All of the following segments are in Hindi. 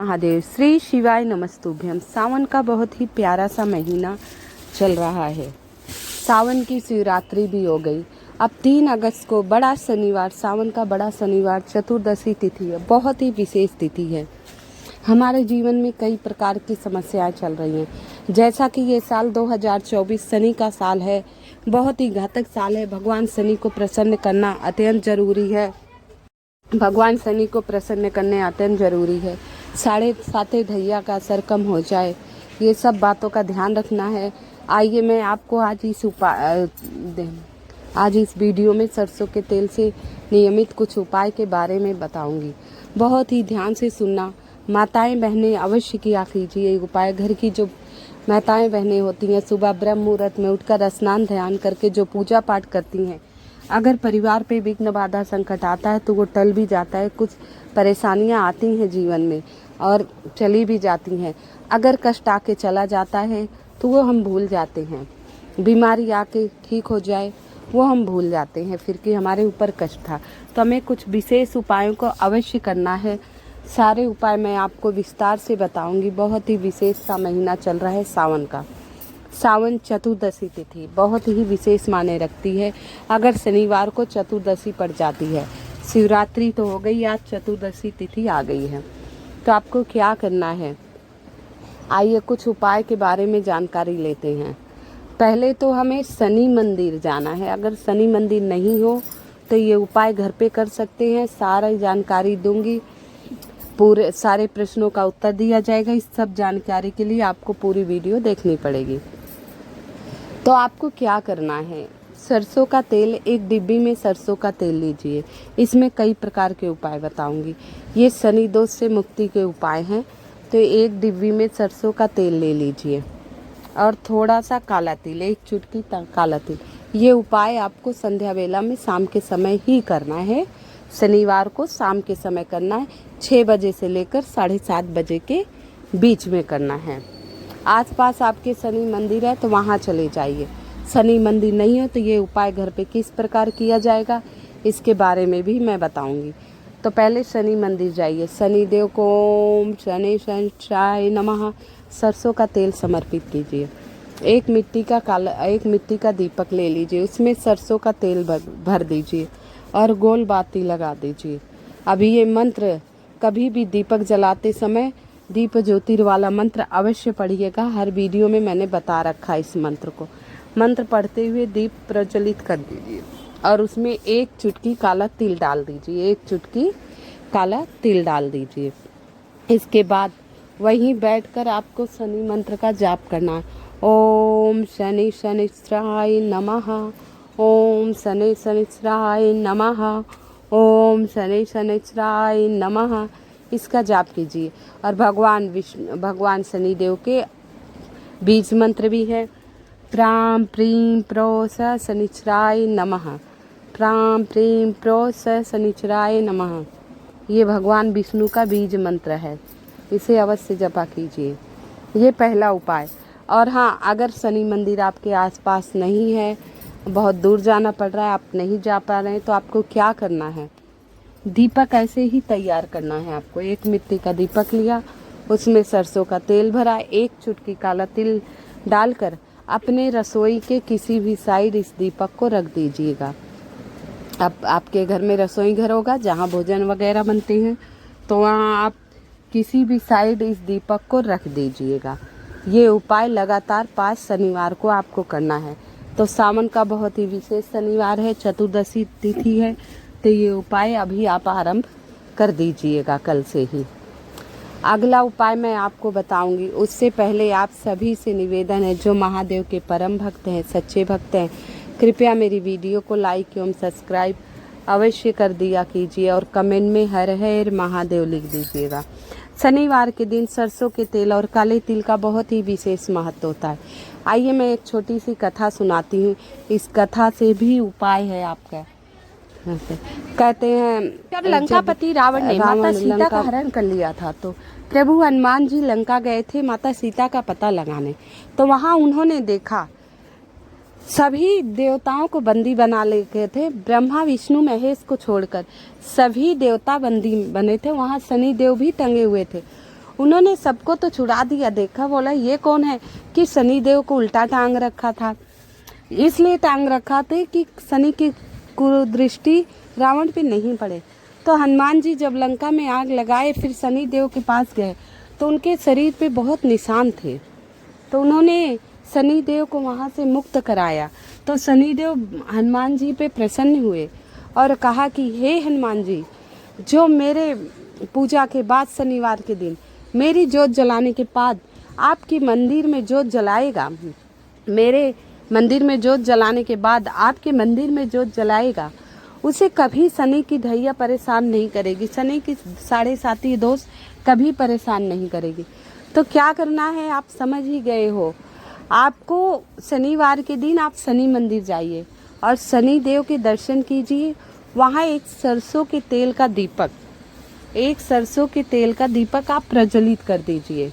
महादेव। श्री शिवाय नमस्तुभ्यम। सावन का बहुत ही प्यारा सा महीना चल रहा है। सावन की शिवरात्रि भी हो गई। अब 3 अगस्त को बड़ा शनिवार, सावन का बड़ा शनिवार चतुर्दशी तिथि है। बहुत ही विशेष तिथि है। हमारे जीवन में कई प्रकार की समस्याएं चल रही हैं। जैसा कि ये साल 2024 शनि का साल है, बहुत ही घातक साल है। भगवान शनि को प्रसन्न करना अत्यंत जरूरी है। भगवान शनि को प्रसन्न करने अत्यंत जरूरी है। 7.5 ढैया का असर कम हो जाए, ये सब बातों का ध्यान रखना है। आइए मैं आपको आज इस वीडियो में सरसों के तेल से नियमित कुछ उपाय के बारे में बताऊंगी। बहुत ही ध्यान से सुनना। माताएं बहनें अवश्य किया कीजिए उपाय। घर की जो माताएं बहनें होती हैं, सुबह ब्रह्म मुहूर्त में उठकर स्नान ध्यान करके जो पूजा पाठ करती हैं, अगर परिवार पे विघ्न बाधा संकट आता है तो वो टल भी जाता है। कुछ परेशानियां आती हैं जीवन में और चली भी जाती हैं। अगर कष्ट आके चला जाता है तो वो हम भूल जाते हैं। बीमारी आके ठीक हो जाए वो हम भूल जाते हैं फिर कि हमारे ऊपर कष्ट था। तो हमें कुछ विशेष उपायों को अवश्य करना है। सारे उपाय मैं आपको विस्तार से बताऊंगी। बहुत ही विशेष सा महीना चल रहा है सावन का। सावन चतुर्दशी तिथि बहुत ही विशेष माने रखती है। अगर शनिवार को चतुर्दशी पड़ जाती है, शिवरात्रि तो हो गई, आज चतुर्दशी तिथि आ गई है, तो आपको क्या करना है, आइए कुछ उपाय के बारे में जानकारी लेते हैं। पहले तो हमें शनि मंदिर जाना है। अगर शनि मंदिर नहीं हो तो ये उपाय घर पे कर सकते हैं। सारी जानकारी दूंगी, पूरे सारे प्रश्नों का उत्तर दिया जाएगा। इस सब जानकारी के लिए आपको पूरी वीडियो देखनी पड़ेगी। तो आपको क्या करना है, सरसों का तेल, एक डिब्बी में सरसों का तेल लीजिए। इसमें कई प्रकार के उपाय बताऊंगी। ये शनि दोष से मुक्ति के उपाय हैं। तो एक डिब्बी में सरसों का तेल ले लीजिए और थोड़ा सा काला तिल, एक चुटकी काला तिल। ये उपाय आपको संध्या वेला में शाम के समय ही करना है। शनिवार को शाम के समय करना है। 6 बजे से लेकर 7:30 बजे के बीच में करना है। आसपास आपके शनि मंदिर है तो वहाँ चले जाइए। शनि मंदिर नहीं है तो ये उपाय घर पे किस प्रकार किया जाएगा इसके बारे में भी मैं बताऊंगी। तो पहले शनि मंदिर जाइए। शनि देव को ओम शनि शनिश्चराय नमः सरसों का तेल समर्पित कीजिए। एक मिट्टी का दीपक ले लीजिए, उसमें सरसों का तेल भर दीजिए और गोल बाती लगा दीजिए। अभी ये मंत्र कभी भी दीपक जलाते समय दीप ज्योतिर वाला मंत्र अवश्य पढ़िएगा। हर वीडियो में मैंने बता रखा है इस मंत्र को। मंत्र पढ़ते हुए दीप प्रज्वलित कर दीजिए और उसमें एक चुटकी काला तिल डाल दीजिए। एक चुटकी काला तिल डाल दीजिए। इसके बाद वहीं बैठकर आपको शनि मंत्र का जाप करना है। ओम शनि शनिश्चराय नमः, ओम शनि शनिश्चराय नमः, ओम शनि शनिश्चराय नमः, इसका जाप कीजिए। और भगवान शनिदेव के बीज मंत्र भी है। प्राम प्रीम प्रो स शनिश्चराय नमः, प्राम प्रीम प्रो स शनिश्चराय नमः। ये भगवान विष्णु का बीज मंत्र है, इसे अवश्य जपा कीजिए। ये पहला उपाय। और हाँ, अगर शनि मंदिर आपके आसपास नहीं है, बहुत दूर जाना पड़ रहा है, आप नहीं जा पा रहे हैं, तो आपको क्या करना है, दीपक ऐसे ही तैयार करना है आपको। एक मिट्टी का दीपक लिया, उसमें सरसों का तेल भरा, एक चुटकी काला तिल डालकर अपने रसोई के किसी भी साइड इस दीपक को रख दीजिएगा। अब आपके घर में रसोई घर होगा जहाँ भोजन वगैरह बनते हैं, तो वहाँ आप किसी भी साइड इस दीपक को रख दीजिएगा। ये उपाय लगातार 5 शनिवार को आपको करना है। तो सावन का बहुत ही विशेष शनिवार है, चतुर्दशी तिथि है, तो ये उपाय अभी आप आरंभ कर दीजिएगा कल से ही। अगला उपाय मैं आपको बताऊंगी, उससे पहले आप सभी से निवेदन है, जो महादेव के परम भक्त हैं, सच्चे भक्त हैं, कृपया मेरी वीडियो को लाइक एवं सब्सक्राइब अवश्य कर दिया कीजिए और कमेंट में हर हर महादेव लिख दीजिएगा। शनिवार के दिन सरसों के तेल और काले तिल का बहुत ही विशेष महत्व होता है। आइए मैं एक छोटी सी कथा सुनाती हूँ। इस कथा से भी उपाय है आपका। कहते हैं जब लंकापति रावण ने माता सीता का हरण कर लिया था, तो प्रभु हनुमान जी लंका गए थे माता सीता का पता लगाने। तो वहाँ उन्होंने देखा सभी देवताओं को बंदी बना ले गए थे। ब्रह्मा विष्णु महेश को छोड़कर सभी देवता बंदी बने थे। वहाँ शनि देव भी टंगे हुए थे। उन्होंने सबको तो छुड़ा दिया, देखा बोला ये कौन है, कि शनि देव को उल्टा टांग रखा था। इसलिए टांग रखा था कि शनि की कुदृष्टि रावण पे नहीं पड़े। तो हनुमान जी जब लंका में आग लगाए, फिर शनि देव के पास गए तो उनके शरीर पे बहुत निशान थे। तो उन्होंने शनि देव को वहाँ से मुक्त कराया। तो शनि देव हनुमान जी पे प्रसन्न हुए और कहा कि हे हनुमान जी, जो मेरे पूजा के बाद शनिवार के दिन मेरी जोत जलाने के बाद आपकी मंदिर में जोत जलाएगा, मेरे मंदिर में जोत जलाने के बाद आपके मंदिर में जोत जलाएगा, उसे कभी शनि की ढैया परेशान नहीं करेगी, शनि की 7.5 दोष कभी परेशान नहीं करेगी। तो क्या करना है आप समझ ही गए हो। आपको शनिवार के दिन आप शनि मंदिर जाइए और शनि देव के दर्शन कीजिए। वहाँ एक सरसों के तेल का दीपक आप प्रज्वलित कर दीजिए।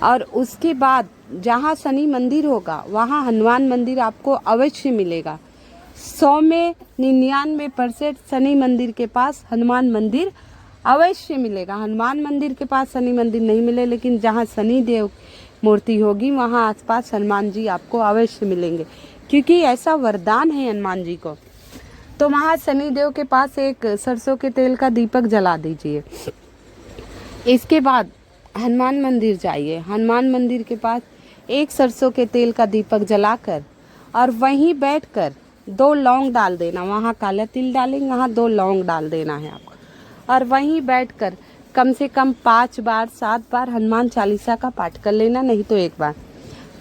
और उसके बाद जहाँ शनि मंदिर होगा वहाँ हनुमान मंदिर आपको अवश्य मिलेगा। 100 में 99% शनि मंदिर के पास हनुमान मंदिर अवश्य मिलेगा। हनुमान मंदिर के पास शनि मंदिर नहीं मिले, लेकिन जहाँ शनि देव मूर्ति होगी वहाँ आसपास हनुमान जी आपको अवश्य मिलेंगे, क्योंकि ऐसा वरदान है हनुमान जी को। तो वहाँ शनि देव के पास एक सरसों के तेल का दीपक जला दीजिए। इसके बाद हनुमान मंदिर जाइए। हनुमान मंदिर के पास एक सरसों के तेल का दीपक जलाकर और वहीं बैठकर 2 लौंग डाल देना। वहाँ काला तिल डालेंगे, वहाँ 2 लौंग डाल देना है आपको। और वहीं बैठकर कम से कम 5 बार 7 बार हनुमान चालीसा का पाठ कर लेना, नहीं तो 1 बार।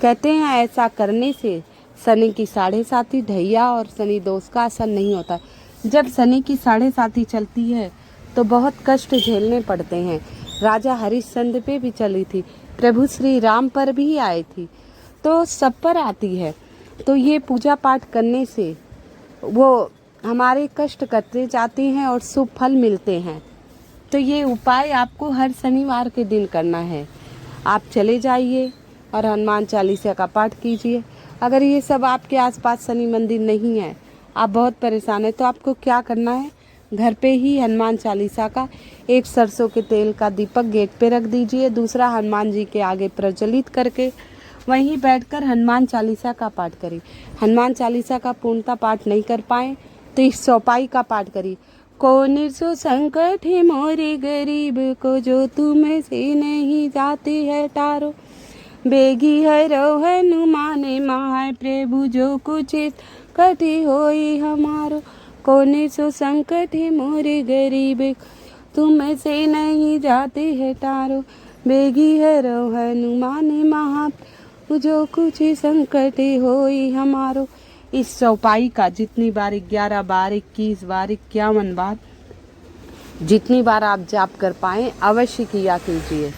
कहते हैं ऐसा करने से शनि की 7.5 ढैया और शनि दोष का असर नहीं होता। जब शनि की 7.5 चलती है तो बहुत कष्ट झेलने पड़ते हैं। राजा हरिश्चंद्र पे भी चली थी, प्रभु श्री राम पर भी आई थी, तो सब पर आती है। तो ये पूजा पाठ करने से वो हमारे कष्ट कटते जाते हैं और शुभ फल मिलते हैं। तो ये उपाय आपको हर शनिवार के दिन करना है। आप चले जाइए और हनुमान चालीसा का पाठ कीजिए। अगर ये सब आपके आसपास शनि मंदिर नहीं है, आप बहुत परेशान है, तो आपको क्या करना है, घर पे ही हनुमान चालीसा का एक सरसों के तेल का दीपक गेट पे रख दीजिए, दूसरा हनुमान जी के आगे प्रज्वलित करके वहीं बैठकर हनुमान चालीसा का पाठ करिए। हनुमान चालीसा का पूर्णता पाठ नहीं कर पाए तो इस चौपाई का पाठ करिए। कौन सो संकट है मोरे गरीब को, जो तुम से नहीं जाते है टारो, बेगी हरो हनुमान माय प्रभु, जो कुछ कठि होई हमारो। कौन सो संकट है मोरे गरीब, तुम से नहीं जाते है टारो, बेगी हरो हनुमान महा, जो कुछ संकट होई हमारो। इस चौपाई का जितनी बार 11 बार 21 बार 51 बार जितनी बार आप जाप कर पाएं अवश्य किया कीजिए।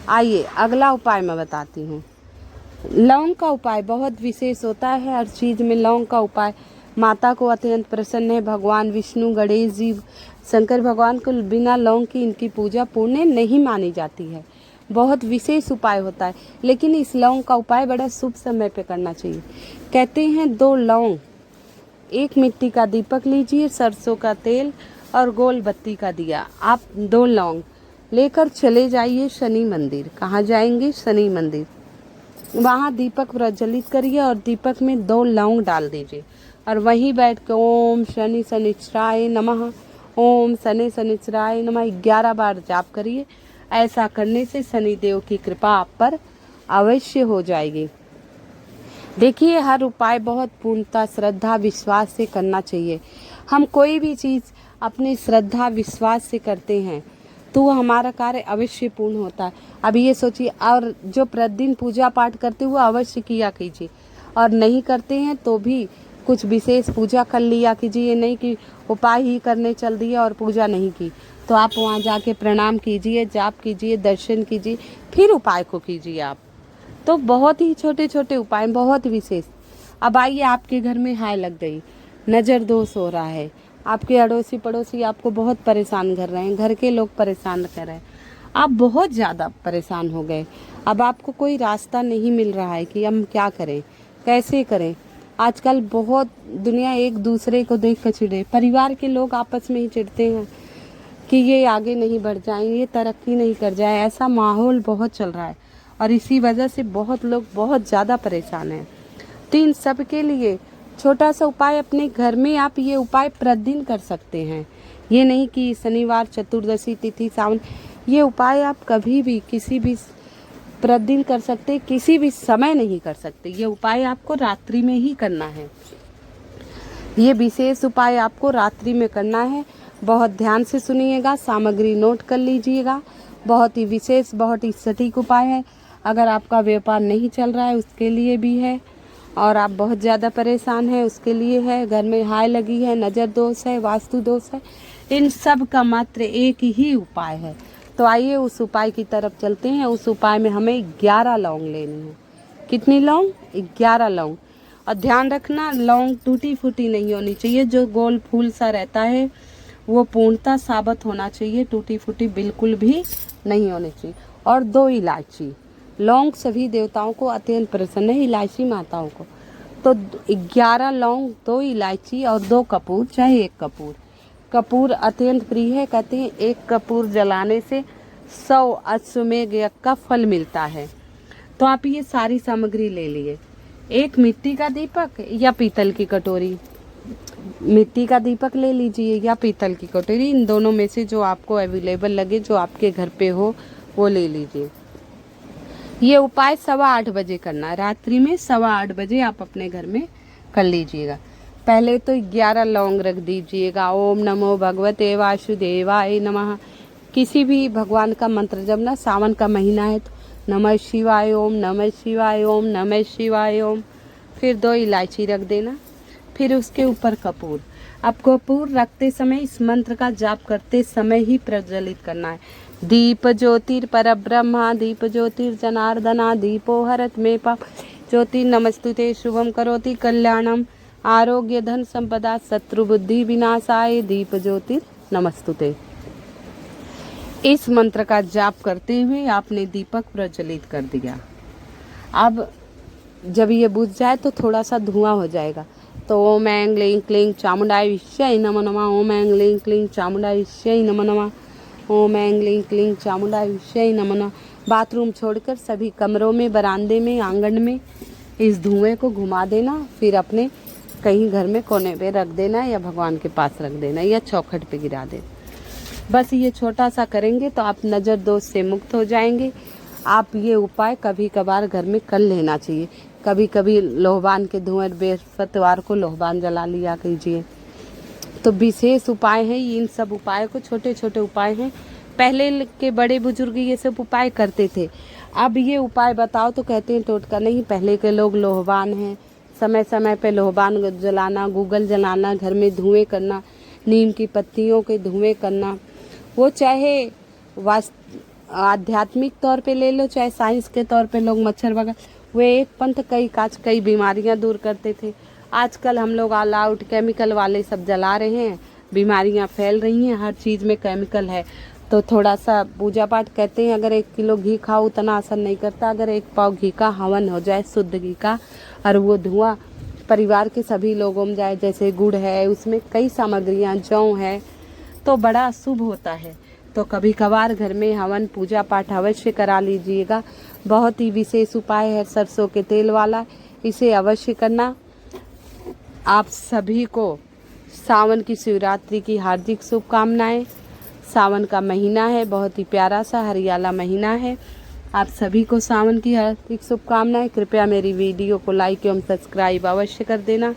आइए अगला उपाय मैं बताती हूँ। लौंग का उपाय बहुत विशेष होता है। हर चीज़ में लौंग का उपाय माता को अत्यंत प्रसन्न है। भगवान विष्णु, गणेश जी, शंकर भगवान को बिना लौंग की इनकी पूजा पुण्य नहीं मानी जाती है। बहुत विशेष उपाय होता है, लेकिन इस लौंग का उपाय बड़ा शुभ समय पे करना चाहिए। कहते हैं 2 लौंग, 1 मिट्टी का दीपक लीजिए, सरसों का तेल और गोल बत्ती का दिया। आप 2 लौंग लेकर चले जाइए शनि मंदिर। कहाँ जाएंगे? शनि मंदिर। वहाँ दीपक प्रज्वलित करिए और दीपक में 2 लौंग डाल दीजिए और वहीं बैठ के ओम शनि शनिश्चराय नमः, ओम शनि शनिश्चराय नमः 11 बार जाप करिए। ऐसा करने से शनि देव की कृपा आप पर अवश्य हो जाएगी। देखिए, हर उपाय बहुत पूर्णता, श्रद्धा, विश्वास से करना चाहिए। हम कोई भी चीज़ अपनी श्रद्धा विश्वास से करते हैं तो वो हमारा कार्य अवश्य पूर्ण होता है। अभी ये सोचिए, और जो प्रतिदिन पूजा पाठ करते हुए अवश्य किया कीजिए, और नहीं करते हैं तो भी कुछ विशेष पूजा कर लिया कीजिए। ये नहीं कि उपाय ही करने चल दिए और पूजा नहीं की। तो आप वहाँ जाके प्रणाम कीजिए, जाप कीजिए, दर्शन कीजिए, फिर उपाय को कीजिए आप। तो बहुत ही छोटे छोटे उपाय, बहुत विशेष। अब आइए, आपके घर में हाय लग गई, नज़र दोष हो रहा है, आपके अड़ोसी पड़ोसी आपको बहुत परेशान कर रहे हैं, घर के लोग परेशान कर रहे हैं, आप बहुत ज़्यादा परेशान हो गए। अब आपको कोई रास्ता नहीं मिल रहा है कि हम क्या करें, कैसे करें। आजकल बहुत दुनिया एक दूसरे को देख कर चिढ़े, परिवार के लोग आपस में ही चिढ़ते हैं। कि ये आगे नहीं बढ़ जाएं, ये तरक्की नहीं कर जाए, ऐसा माहौल बहुत चल रहा है और इसी वजह से बहुत लोग बहुत ज़्यादा परेशान हैं। तो इन सब के लिए छोटा सा उपाय अपने घर में आप ये उपाय प्रतिदिन कर सकते हैं। ये नहीं कि शनिवार, चतुर्दशी तिथि, सावन, ये उपाय आप कभी भी किसी भी प्रतिदिन कर सकते, किसी भी समय नहीं कर सकते। ये उपाय आपको रात्रि में ही करना है। ये विशेष उपाय आपको रात्रि में करना है। बहुत ध्यान से सुनिएगा, सामग्री नोट कर लीजिएगा। बहुत ही विशेष, बहुत ही सटीक उपाय है। अगर आपका व्यापार नहीं चल रहा है उसके लिए भी है, और आप बहुत ज़्यादा परेशान हैं उसके लिए है, घर में हाय लगी है, नज़र दोष है, वास्तु दोष है, इन सब का मात्र एक ही उपाय है। तो आइए उस उपाय की तरफ चलते हैं। उस उपाय में हमें 11 लौंग लेनी है। कितनी लौंग? 11 लौंग। और ध्यान रखना, लौंग टूटी फूटी नहीं होनी चाहिए। जो गोल फूल सा रहता है वो पूर्णतः साबित होना चाहिए, टूटी फूटी बिल्कुल भी नहीं होनी चाहिए। और 2 इलायची। लौंग सभी देवताओं को अत्यंत प्रसन्न है, इलायची माताओं को। तो 11 लौंग, 2 इलायची और 2 कपूर, चाहे 1 कपूर। कपूर अत्यंत प्रिय है। कहते हैं 1 कपूर जलाने से 100 अश्वमेध यज्ञ का फल मिलता है। तो आप ये सारी सामग्री ले लिए। 1 मिट्टी का दीपक या पीतल की कटोरी, मिट्टी का दीपक ले लीजिए या पीतल की कटोरी, इन दोनों में से जो आपको अवेलेबल लगे, जो आपके घर पे हो, वो ले लीजिए। ये उपाय 8:15 बजे करना है। रात्रि में 8:15 बजे आप अपने घर में कर लीजिएगा। पहले तो 11 लौंग रख दीजिएगा। ओम नमो भगवते वासुदेवाय नमः। किसी भी भगवान का मंत्र जपना। सावन का महीना है तो नमः शिवाय ओम, नमः शिवाय ओम, नमः शिवाय ओम। फिर 2 इलायची रख देना। फिर उसके ऊपर कपूर। अब कपूर रखते समय इस मंत्र का जाप करते समय ही प्रज्वलित करना है। दीप ज्योतिर परब्रह्मा, दीप ज्योतिर जनार्दना, दीपो हरत मे पाप, ज्योति नमस्तुते शुभम करोति कल्याणम, आरोग्य धन संपदा, शत्रु बुद्धि विनाशाय, दीप ज्योतिर नमस्तुते। इस मंत्र का जाप करते हुए आपने दीपक प्रज्वलित कर दिया। अब जब ये बुझ जाए तो थोड़ा सा धुआं हो जाएगा। तो ओम ऐं ग्लीं क्लीं चामुंडाय विष्यै नमो नमः, ओम ऐं ग्लीं क्लीं चामुंडाय विष्यै नमो नमः, ओम ऐं ग्लीं क्लीं चामुंडाय विष्यै नमो नमः। बाथरूम छोड़कर सभी कमरों में, बरामदे में, आंगन में इस धुएं को घुमा देना। फिर अपने कहीं घर में कोने पे रख देना या भगवान के पास रख देना या चौखट पे गिरा देना। बस ये छोटा सा करेंगे तो आप नज़र दोष से मुक्त हो जाएंगे। आप ये उपाय कभी कभार घर में कर लेना चाहिए। कभी कभी लोहबान के धुएं, बृहस्पतिवार को लोहबान जला लिया कीजिए। तो विशेष उपाय हैं इन सब उपाय को, छोटे छोटे उपाय हैं। पहले के बड़े बुजुर्ग ये सब उपाय करते थे। अब ये उपाय बताओ तो कहते हैं टोटका नहीं। पहले के लोग लोहबान हैं, समय समय पे लोहबान जलाना, गूगल जलाना, घर में धुएं करना, नीम की पत्तियों के धुएं करना। वो चाहे आध्यात्मिक तौर पे ले लो, चाहे साइंस के तौर पे लोग मच्छर वगैरह, वे एक पंथ कई काज, कई बीमारियां दूर करते थे। आजकल हम लोग ऑल आउट केमिकल वाले सब जला रहे हैं, बीमारियां फैल रही हैं, हर चीज़ में केमिकल है। तो थोड़ा सा पूजा पाठ कहते हैं, अगर 1 किलो घी खाओ उतना असर नहीं करता। अगर 1 पाव घी का हवन हो जाए, शुद्ध घी का, और वो धुआं परिवार के सभी लोगों में जाए, जैसे गुड़ है, उसमें कई सामग्रियाँ, जौ है, तो बड़ा शुभ होता है। तो कभी कभार घर में हवन पूजा पाठ अवश्य करा लीजिएगा। बहुत ही विशेष उपाय है सरसों के तेल वाला, इसे अवश्य करना। आप सभी को सावन की शिवरात्रि की हार्दिक शुभकामनाएं। सावन का महीना है, बहुत ही प्यारा सा हरियाला महीना है। आप सभी को सावन की हार्दिक शुभकामनाएं। कृपया मेरी वीडियो को लाइक एवं सब्सक्राइब अवश्य कर देना।